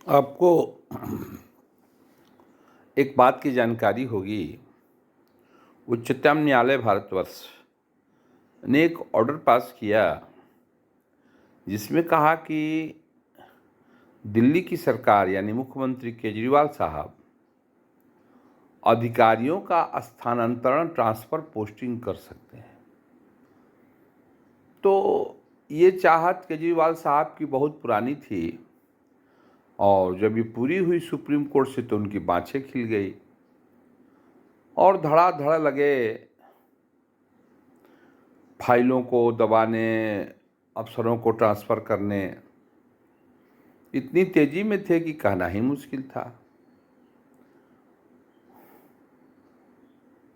आपको एक बात की जानकारी होगी। उच्चतम न्यायालय भारतवर्ष ने एक ऑर्डर पास किया जिसमें कहा कि दिल्ली की सरकार यानी मुख्यमंत्री केजरीवाल साहब अधिकारियों का स्थानांतरण ट्रांसफर पोस्टिंग कर सकते हैं। तो ये चाहत केजरीवाल साहब की बहुत पुरानी थी और जब ये पूरी हुई सुप्रीम कोर्ट से तो उनकी बाँछें खिल गई और धड़ाधड़ लगे फाइलों को दबाने, अफसरों को ट्रांसफ़र करने। इतनी तेज़ी में थे कि कहना ही मुश्किल था।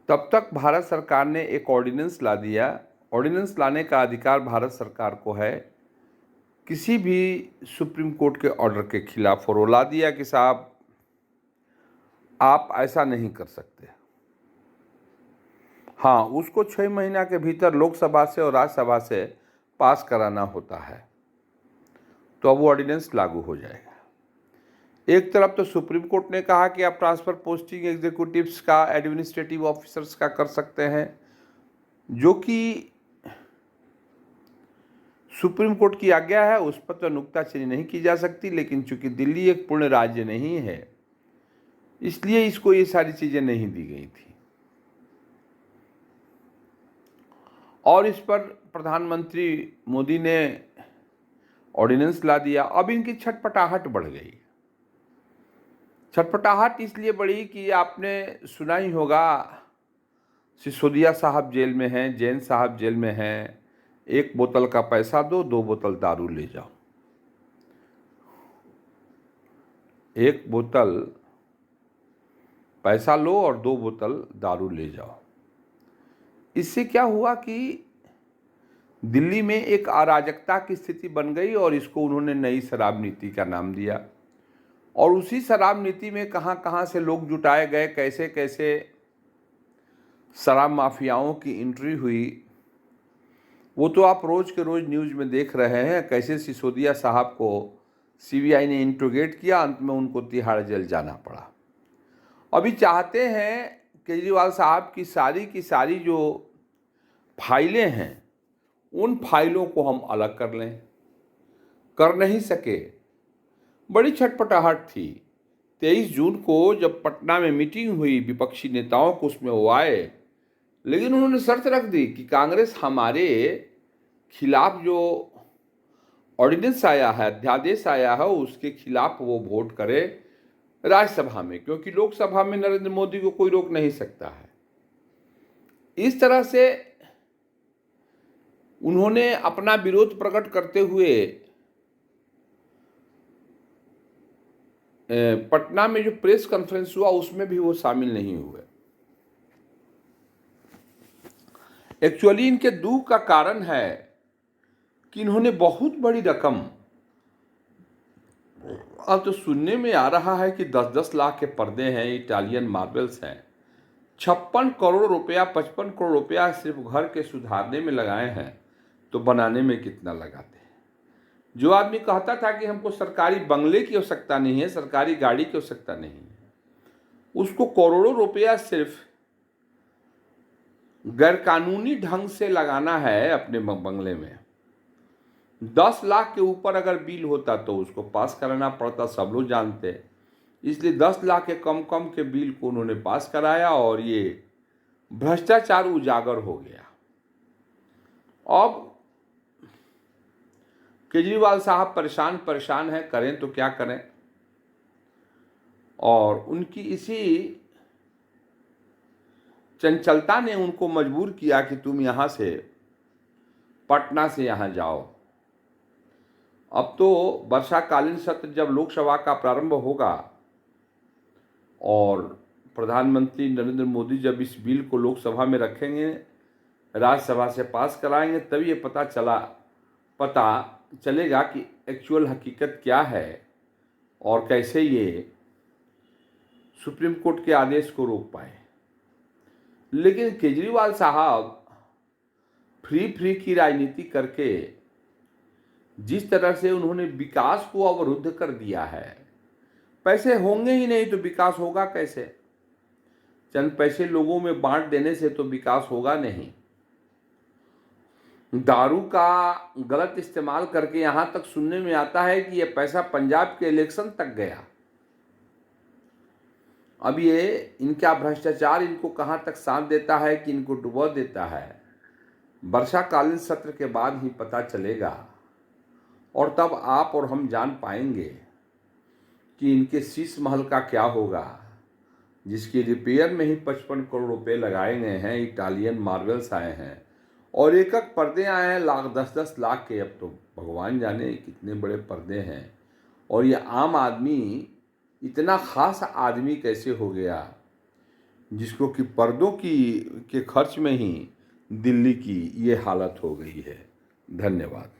तब तक भारत सरकार ने एक ऑर्डिनेंस ला दिया। ऑर्डिनेंस लाने का अधिकार भारत सरकार को है किसी भी सुप्रीम कोर्ट के ऑर्डर के खिलाफ, और वो ला दिया कि साहब आप ऐसा नहीं कर सकते। हाँ, उसको 6 महीना के भीतर लोकसभा से और राज्यसभा से पास कराना होता है, तो अब वो ऑर्डिनेंस लागू हो जाएगा। एक तरफ तो सुप्रीम कोर्ट ने कहा कि आप ट्रांसफ़र पोस्टिंग एग्जीक्यूटिव्स का, एडमिनिस्ट्रेटिव ऑफिसर्स का कर सकते हैं, जो कि सुप्रीम कोर्ट की आज्ञा है, उस पर तो नुक्ताचीनी नहीं की जा सकती। लेकिन चूंकि दिल्ली एक पूर्ण राज्य नहीं है, इसलिए इसको ये सारी चीज़ें नहीं दी गई थी। और इस पर प्रधानमंत्री मोदी ने ऑर्डिनेंस ला दिया। अब इनकी छटपटाहट बढ़ गई। छटपटाहट इसलिए बढ़ी कि आपने सुना ही होगा, सिसोदिया साहब जेल में हैं, जैन साहब जेल में हैं। 1 बोतल का पैसा दो, 2 बोतल दारू ले जाओ। 1 बोतल पैसा लो और 2 बोतल दारू ले जाओ। इससे क्या हुआ कि दिल्ली में एक अराजकता की स्थिति बन गई और इसको उन्होंने नई शराब नीति का नाम दिया। और उसी शराब नीति में कहाँ कहाँ से लोग जुटाए गए, कैसे कैसे शराब माफियाओं की एंट्री हुई, वो तो आप रोज़ के रोज़ न्यूज़ में देख रहे हैं। कैसे सिसोदिया साहब को सीबीआई ने इंट्रोगेट किया, अंत में उनको तिहाड़ जेल जाना पड़ा। अभी चाहते हैं केजरीवाल साहब की सारी जो फाइलें हैं, उन फाइलों को हम अलग कर लें। कर नहीं सके। बड़ी छटपटाहट थी। 23 जून को जब पटना में मीटिंग हुई, विपक्षी नेताओं को उसमें वो आए, लेकिन उन्होंने शर्त रख दी कि कांग्रेस हमारे खिलाफ जो ऑर्डिनेंस आया है, अध्यादेश आया है, उसके खिलाफ वो वोट करे राज्यसभा में, क्योंकि लोकसभा में नरेंद्र मोदी को कोई रोक नहीं सकता है। इस तरह से उन्होंने अपना विरोध प्रकट करते हुए पटना में जो प्रेस कॉन्फ्रेंस हुआ उसमें भी वो शामिल नहीं हुए। एक्चुअली इनके दुख का कारण है कि इन्होंने बहुत बड़ी रकम, अब तो सुनने में आ रहा है कि 10-10 लाख के पर्दे हैं, इटालियन मार्बल्स हैं, 56 करोड़ रुपया, 55 करोड़ रुपया सिर्फ घर के सुधारने में लगाए हैं, तो बनाने में कितना लगाते हैं। जो आदमी कहता था कि हमको सरकारी बंगले की आवश्यकता नहीं है, सरकारी गाड़ी की आवश्यकता नहीं है, उसको करोड़ों रुपया सिर्फ गैरकानूनी ढंग से लगाना है अपने बंगले में। 10 लाख के ऊपर अगर बिल होता तो उसको पास कराना पड़ता, सब लोग जानते हैं। इसलिए 10 लाख के कम कम के बिल को उन्होंने पास कराया और ये भ्रष्टाचार उजागर हो गया। अब केजरीवाल साहब परेशान हैं, करें तो क्या करें। और उनकी इसी चंचलता ने उनको मजबूर किया कि तुम यहाँ से, पटना से यहाँ जाओ। अब तो वर्षाकालीन सत्र जब लोकसभा का प्रारंभ होगा और प्रधानमंत्री नरेंद्र मोदी जब इस बिल को लोकसभा में रखेंगे, राज्यसभा से पास कराएंगे, तभी ये पता चलेगा कि एक्चुअल हकीकत क्या है और कैसे ये सुप्रीम कोर्ट के आदेश को रोक पाए। लेकिन केजरीवाल साहब फ्री की राजनीति करके जिस तरह से उन्होंने विकास को अवरुद्ध कर दिया है, पैसे होंगे ही नहीं तो विकास होगा कैसे? चंद पैसे लोगों में बांट देने से तो विकास होगा नहीं। दारू का गलत इस्तेमाल करके यहां तक सुनने में आता है कि यह पैसा पंजाब के इलेक्शन तक गया। अब ये इनका भ्रष्टाचार इनको कहां तक साथ देता है कि इनको डुबो देता है, वर्षाकालीन सत्र के बाद ही पता चलेगा। और तब आप और हम जान पाएंगे कि इनके शीश महल का क्या होगा, जिसके रिपेयर में ही 55 करोड़ रुपए लगाए गए हैं। इटालियन मार्बल्स आए हैं और एक एक पर्दे आए हैं लाख 10-10 लाख के। अब तो भगवान जाने कितने बड़े पर्दे हैं। और ये आम आदमी इतना खास आदमी कैसे हो गया जिसको कि पर्दों के खर्च में ही दिल्ली की ये हालत हो गई है। धन्यवाद।